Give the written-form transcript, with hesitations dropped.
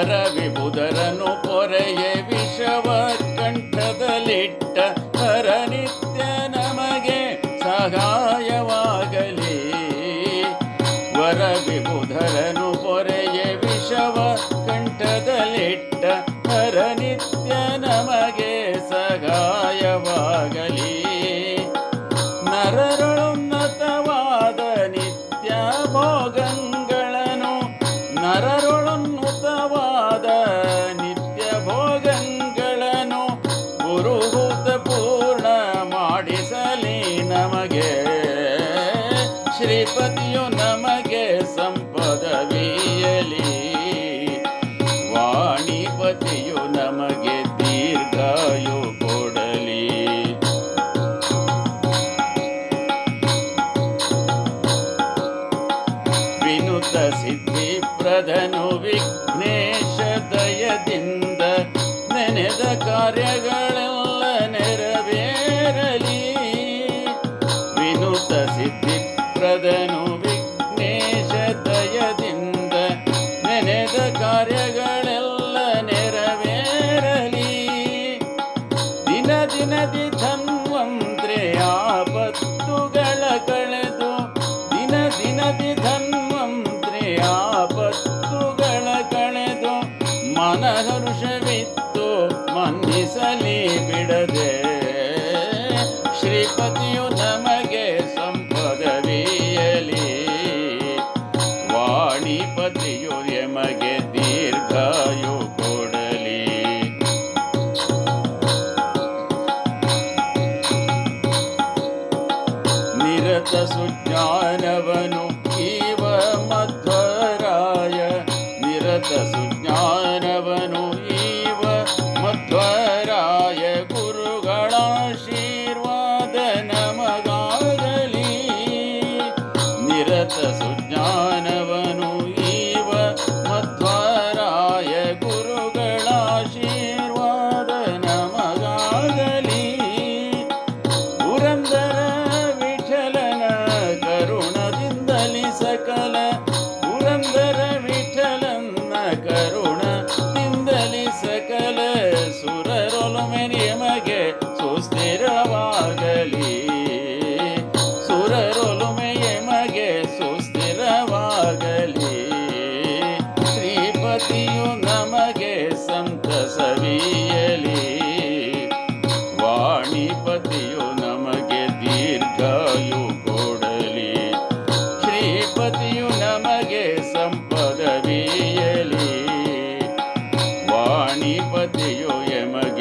ವರ ವಿಬುಧರನು ಪೊರೆಯೇ ವಿಷವ ಕಂಠದಲ್ಲಿಟ್ಟ ಹರ ನಿತ್ಯ ನಮಗೆ ಸಹಾಯವಾಗಲಿ. ವರ ವಿಬುಧರನು ಪೊರೆಯೇ ವಿಷವ ಕಂಠದಲ್ಲಿಟ್ಟ ಹರ ನಿತ್ಯ ನಮಗೆ ಸಹಾಯವಾಗಲಿ. ನರರೊಳುನ್ನತವಾದ ನಿತ್ಯ ಭೋಗಗಳನ್ನು ನರರೊಳುನ್ನತವಾದ ನಿತ್ಯ ಭೋಗಗಳನ್ನು ಪುರುಹೂತ ಪೂರ್ಣ ಮಾಡಿಸಲಿ ನಮಗೆ. ಶ್ರೀಪತಿಯು ನಮಗೆ ಸಂಪದವೀಯಲಿ. ವಾಣಿಪತಿಯು ನಮಗೆ ದೀರ್ಘಾಯು ಕೊಡಲಿ. ವಿನುತ ಸಿದ್ಧಿಪ್ರದನು ವಿಘ್ನೇಶ ದಯದಿಂದ ನೆನೆದ ಕಾರ್ಯಗಳೆಲ್ಲ ನೆರವೇರಲಿ. ವಿನುತ ಸಿದ್ಧಿಪ್ರದನು ವಿಘ್ನೇಶ ದಯದಿಂದ ನೆನೆದ ಕಾರ್ಯಗಳೆಲ್ಲ ನೆರವೇರಲಿ. ದಿನ ದಿನದಿ ಧನ್ವಂತ್ರೆ ಆಪತ್ತುಗಳ ಕಳೆದು ದಿನ ದಿನದಿ ಧನ್ವಂತ್ರೆ ಆಪತ್ತುಗಳ ಕಳೆದು ಮನಹರುಷವಿತ್ತು ಮನ್ನಿಸಲಿ ಬಿಡದೆ. ಶ್ರೀಪತಿಯು ನಮಗೆ ಸಂಪದವೀಯಲಿ. ವಾಣಿಪತಿಯು ಎಮಗೆ ದೀರ್ಘಾಯು ಕೊಡಲಿ. ನಿರತ ಸುಜ್ಞಾನವನು ಈವ ಮಧ್ವರಾಯ. ನಿರತ ಸುಜ್ಞಾನವನು ಈವ ಮಧ್ವರಾಯ. ಗುರುಗಳ ಆಶೀರ್ವಾದ ನಮಗಾಗಲಿ. ನಿರತ ಸುಜ್ಞಾನವನು ಈವ ಮಧ್ವರಾಯ. ಗುರುಗಳ ಆಶೀರ್ವಾದ ನಮಗಾಗಲಿ. ಪುರಂದರ ವಿಠಲನ ಕರುಣದಿಂದಲಿ ಸಕಲ ಪುರಂದರ ವಿಠಲನ ಕರುಣದಿಂದಲಿ ಸಕಲ ಸುರರೊಲುಮೆ ನಿಮಗೆ ಸುಸ್ಥಿರವಾಗಲಿ. ಸುರರೊಲುಮೆ ಎಮಗೆ ಸುಸ್ಥಿರವಾಗಲಿ. ಶ್ರೀಪತಿಯು ನಮಗೆ ಸಂತಸವೀಯಲಿ. ವಾಣಿಪತಿಯು ನಮಗೆ ದೀರ್ಘಾಯು ಕೊಡಲಿ. ಶ್ರೀಪತಿಯು ನಮಗೆ ಸಂಪದವೀಯಲಿ. ವಾಣಿಪತಿಯು ಎಮಗೆ